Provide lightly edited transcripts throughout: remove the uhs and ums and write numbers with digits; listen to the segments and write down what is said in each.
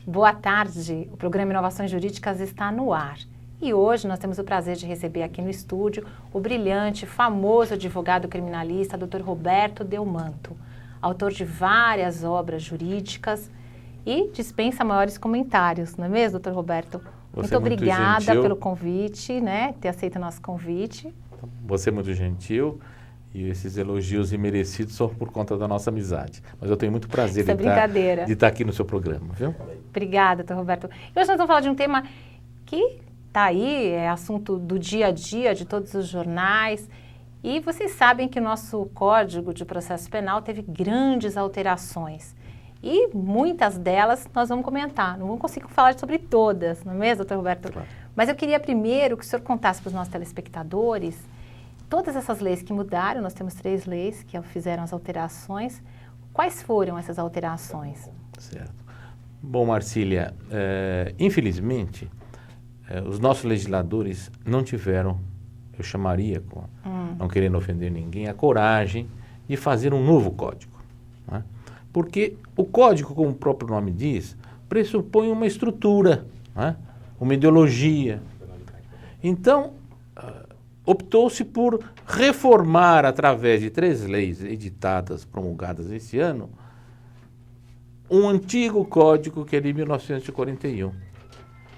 Boa tarde, o programa Inovações Jurídicas está no ar. E hoje nós temos o prazer de receber aqui no estúdio o brilhante, famoso advogado criminalista, Dr. Roberto Delmanto, autor de várias obras jurídicas e dispensa maiores comentários, não é mesmo, Dr. Roberto? Muito obrigada pelo convite, né, ter aceito o nosso convite. Você é muito gentil. E esses elogios imerecidos só por conta da nossa amizade. Mas eu tenho muito prazer de estar aqui no seu programa, viu? Obrigada, doutor Roberto. E hoje nós vamos falar de um tema que está aí, é assunto do dia a dia, de todos os jornais. E vocês sabem que o nosso Código de Processo Penal teve grandes alterações. E muitas delas nós vamos comentar. Não vamos conseguir falar sobre todas, não é mesmo, doutor Roberto? Claro. Mas eu queria primeiro que o senhor contasse para os nossos telespectadores todas essas leis que mudaram. Nós temos 3 leis que fizeram as alterações. Quais foram essas alterações? Certo. Bom, Marcília, infelizmente, os nossos legisladores não tiveram, eu chamaria, não querendo ofender ninguém, a coragem de fazer um novo código. Né? Porque o código, como o próprio nome diz, pressupõe uma estrutura, né? Uma ideologia. Então, optou-se por reformar, através de 3 leis editadas, promulgadas esse ano, um antigo código que é de 1941.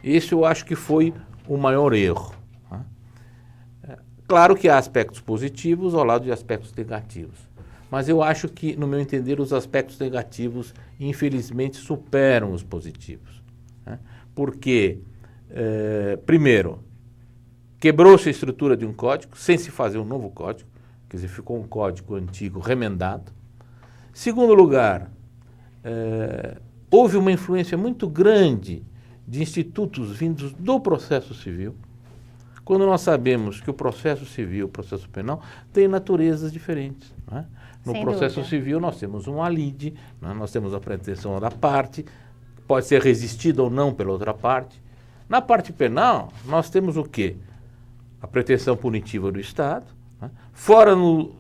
Esse eu acho que foi o maior erro. Né? Claro que há aspectos positivos ao lado de aspectos negativos, mas eu acho que, no meu entender, os aspectos negativos, infelizmente, superam os positivos. Né? Porque, primeiro, quebrou-se a estrutura de um código, sem se fazer um novo código, quer dizer, ficou um código antigo remendado. Segundo lugar, houve uma influência muito grande de institutos vindos do processo civil, quando nós sabemos que o processo civil e o processo penal têm naturezas diferentes. Né? No processo civil nós temos um alide, né? Nós temos a pretensão da parte, pode ser resistida ou não pela outra parte. Na parte penal, nós temos o quê? A pretensão punitiva do Estado. Né? Fora no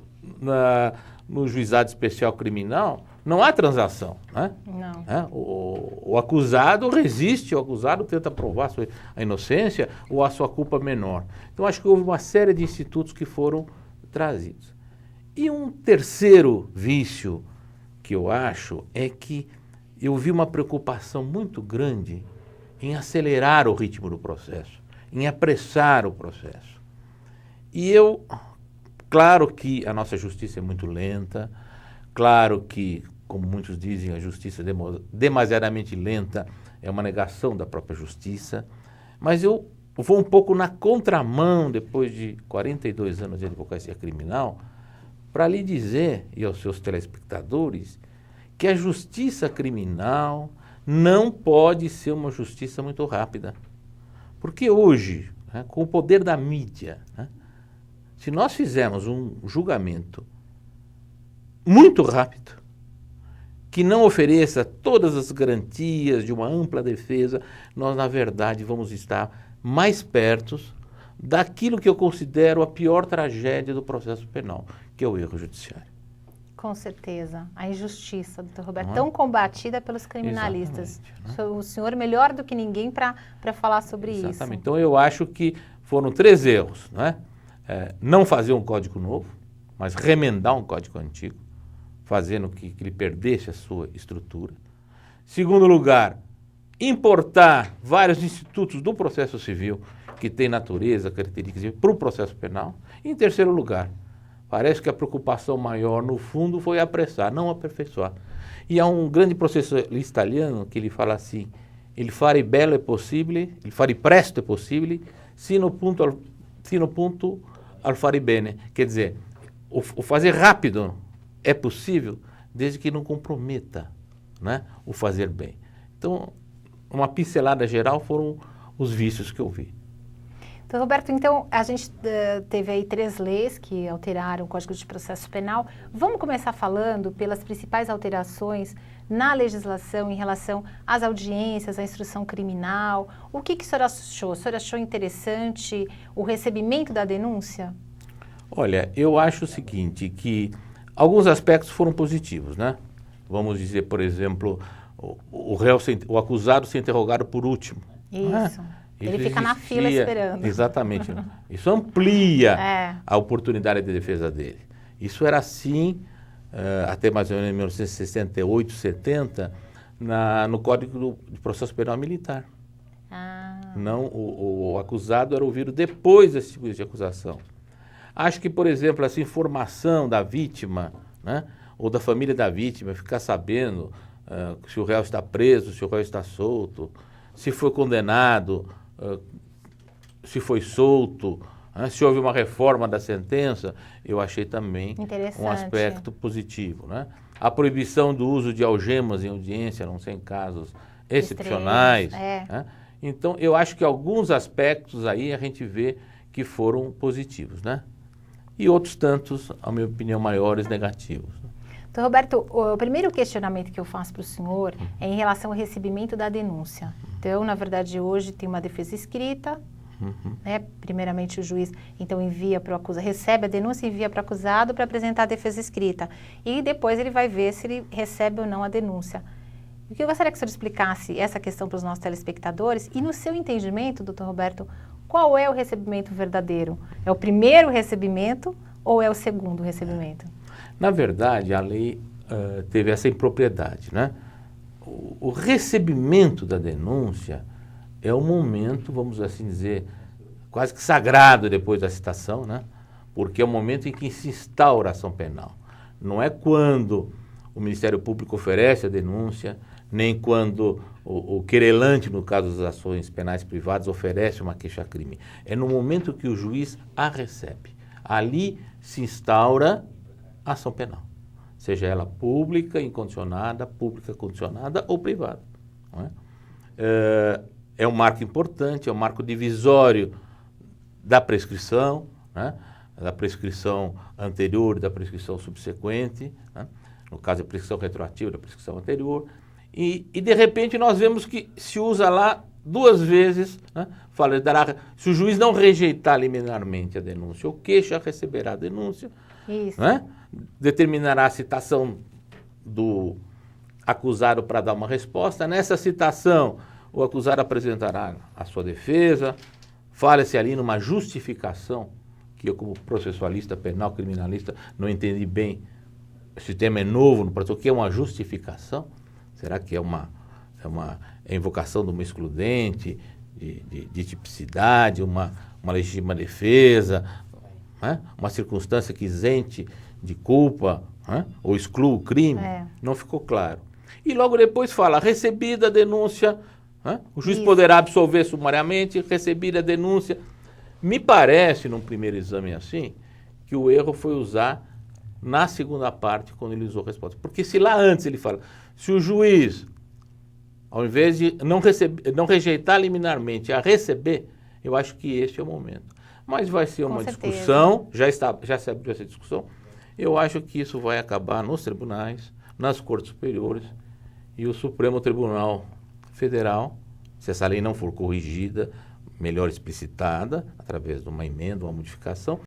juizado especial criminal, não há transação. Né? Não. O acusado resiste, o acusado tenta provar a inocência ou a sua culpa menor. Então, acho que houve uma série de institutos que foram trazidos. E um terceiro vício que eu acho é que eu vi uma preocupação muito grande em acelerar o ritmo do processo, em apressar o processo. E claro que a nossa justiça é muito lenta, claro que, como muitos dizem, a justiça demasiadamente lenta é uma negação da própria justiça, mas eu vou um pouco na contramão, depois de 42 anos de advocacia criminal, para lhe dizer, e aos seus telespectadores, que a justiça criminal não pode ser uma justiça muito rápida. Porque hoje, né, com o poder da mídia, né, se nós fizermos um julgamento muito rápido, que não ofereça todas as garantias de uma ampla defesa, nós, na verdade, vamos estar mais perto daquilo que eu considero a pior tragédia do processo penal, que é o erro judiciário. Com certeza. A injustiça, doutor Roberto, tão combatida pelos criminalistas. Né? O senhor melhor do que ninguém para falar sobre isso. Exatamente. Então, eu acho que foram 3 erros. Né? Não fazer um código novo, mas remendar um código antigo, fazendo que ele perdesse a sua estrutura. Segundo lugar, importar vários institutos do processo civil que têm natureza, características para o processo penal. E, em terceiro lugar, parece que a preocupação maior, no fundo, foi apressar, não aperfeiçoar. E há um grande processualista italiano que ele fala assim: il fare bello è possibile, il fare presto è possibile, sino punto al fare bene. Quer dizer, o fazer rápido é possível desde que não comprometa, né, o fazer bem. Então, uma pincelada geral foram os vícios que eu vi. Então, Roberto, então a gente teve aí 3 leis que alteraram o Código de Processo Penal. Vamos começar falando pelas principais alterações na legislação em relação às audiências, à instrução criminal. O que o senhor achou? O senhor achou interessante o recebimento da denúncia? Olha, eu acho o seguinte, que alguns aspectos foram positivos, né? Vamos dizer, por exemplo, o acusado ser interrogado por último. Isso. Ele fica na fila esperando. Exatamente. Isso amplia a oportunidade de defesa dele. Isso era assim até mais ou menos 1968, 70, no Código de Processo Penal Militar. Não, o acusado era ouvido depois desse tipo de acusação. Acho que, por exemplo, essa informação da vítima, né, ou da família da vítima, ficar sabendo se o réu está preso, se o réu está solto, se foi condenado, se foi solto, se houve uma reforma da sentença, eu achei também um aspecto positivo, né? A proibição do uso de algemas em audiência, a não ser em casos excepcionais. Né? Então, eu acho que alguns aspectos aí a gente vê que foram positivos, né? E outros tantos, a minha opinião, maiores, negativos. Então, Roberto, o primeiro questionamento que eu faço para o senhor é em relação ao recebimento da denúncia. Então, na verdade, hoje tem uma defesa escrita, né? Primeiramente o juiz então envia para o acusado, recebe a denúncia e envia para o acusado para apresentar a defesa escrita. E depois ele vai ver se ele recebe ou não a denúncia. O que eu gostaria que o senhor explicasse essa questão para os nossos telespectadores e no seu entendimento, doutor Roberto, qual é o recebimento verdadeiro? É o primeiro recebimento ou é o segundo recebimento? Na verdade, a lei teve essa impropriedade, né? O recebimento da denúncia é o momento, vamos assim dizer, quase que sagrado depois da citação, né? Porque é o momento em que se instaura a ação penal. Não é quando o Ministério Público oferece a denúncia, nem quando o querelante, no caso das ações penais privadas, oferece uma queixa-crime. É no momento que o juiz a recebe. Ali se instaura a ação penal, seja ela pública, incondicionada, pública condicionada ou privada. Não é? É um marco importante, é um marco divisório da prescrição, né? Da prescrição anterior e da prescrição subsequente, né? No caso, a prescrição retroativa da prescrição anterior. E de repente nós vemos que se usa lá 2 vezes, né? Fala, se o juiz não rejeitar liminarmente a denúncia, o queixa receberá a denúncia, né? Determinará a citação do acusado para dar uma resposta. Nessa citação, o acusado apresentará a sua defesa, fala-se ali numa justificação, que eu, como processualista penal, criminalista, não entendi bem. Esse tema é novo no processo. O que é uma justificação? Será que é uma invocação de uma excludente, de tipicidade, uma legítima defesa, né? Uma circunstância que isente de culpa, né? Ou exclua o crime? Não ficou claro. E logo depois fala, recebida a denúncia, né? O juiz poderá absolver sumariamente, recebida a denúncia. Me parece, num primeiro exame assim, que o erro foi usar na segunda parte, quando ele usou a resposta. Porque se lá antes ele fala, se o juiz, ao invés de não rejeitar liminarmente a receber, eu acho que esse é o momento. Mas vai ser uma discussão, já se abriu essa discussão, eu acho que isso vai acabar nos tribunais, nas cortes superiores e o Supremo Tribunal Federal, se essa lei não for corrigida, melhor explicitada, através de uma emenda, uma modificação,